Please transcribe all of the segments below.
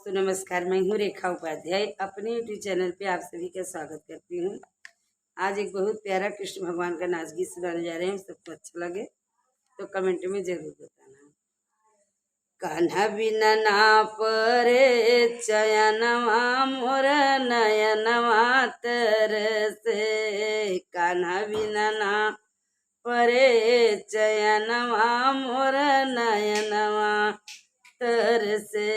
तो नमस्कार, मैं हूँ रेखा उपाध्याय। अपने यूट्यूब चैनल पे आप सभी का स्वागत करती हूँ। आज एक बहुत प्यारा कृष्ण भगवान का नाच गीत सुनाने जा रहे हैं। सबको अच्छा लगे तो कमेंट में जरूर बताना। कान्हा बिना ना परे चयनवा मोर नयनवा तरसे। कान्हा बिना ना परे चयनवा मोर नयनवा तरसे।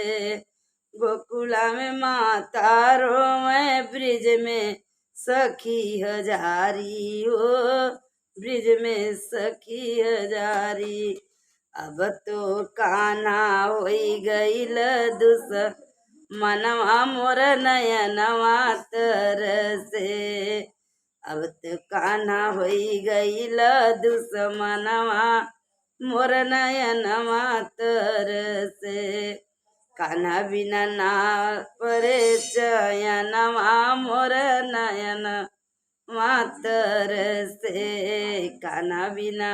गोकुला में माता रोवे ब्रिज में सखी हजारी हो, ब्रिज में सखी हजारी। अब तो कान्हा होई गईल मनवा मोर नयनवा तरसे। अब तो कान्हा होई गईल दुश्मनवा मोर नयनवा तरसे। कान्हा बिना ना परे चयनवा मोर नयन तरसे। कान्हा बिना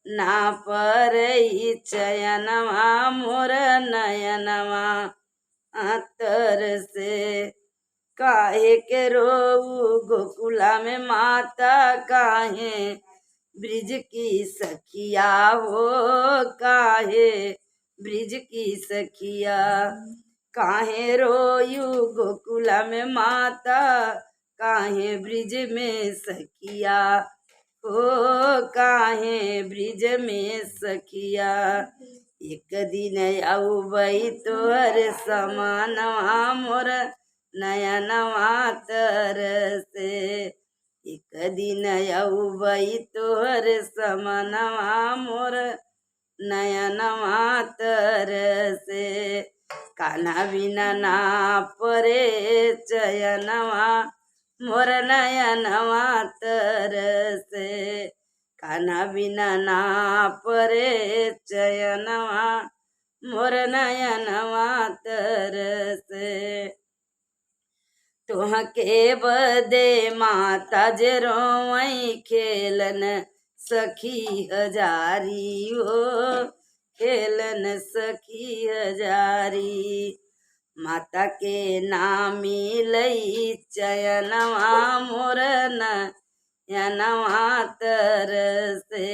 ना परे चयनवा मोर नयनवा तरसे। काहे के रोऊ गोकुला में माता, काहे ब्रिज की सखिया हो, काहे ब्रिज की सखिया। काहे रोयू गोकुला में माता, काहे ब्रिज में सखिया हो, काहे ब्रिज में सखिया। एक दिन आऊबई तोहर समानवा मोर नयनवा तरसे। एक दिन आऊबई तोहर समानवा मोर नयनवा तरसे। कान्हा बिना ना परे चयनवा मोर नयनवा तरसे। कान्हा बिना ना परे चयनवा मोर नयनवा तरसे। तुहके बदे माता जे रोवई खेलन सखी हजारी हो, खेलन सखी हजारी। माता के नामी लई चयनवा मोर नयनवा तरसे।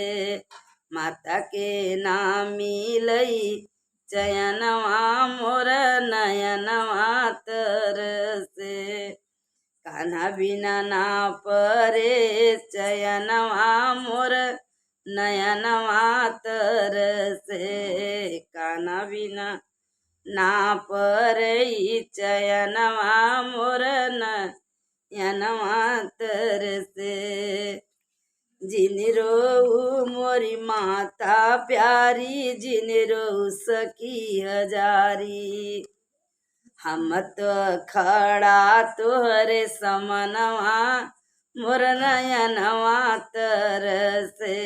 माता के नामी लई चयनवा मोर नयनवा तरसे। कान्हा बिना ना परे चयनवा मोर नयनवा तरसे। कान्हा बिना ना परे चयनवा मोर नयनवा तरसे। जिन रोऊ मोरी माता प्यारी, जिन रोऊ सखी हजारी। हम तो खड़ा तोहरे समनवा मोर नयनवा तरसे।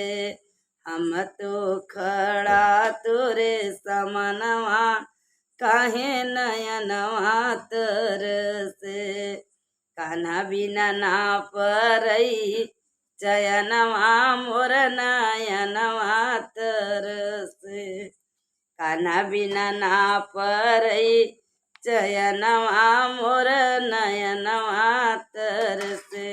हम तो खड़ा तोरे समनवा, काहे नयनवा तरसे। कान्हा बिना ना परई चयनवा मोर नयनवा तरसे। कान्हा बिना ना परई चयनवा मोर नयनवा तरसे।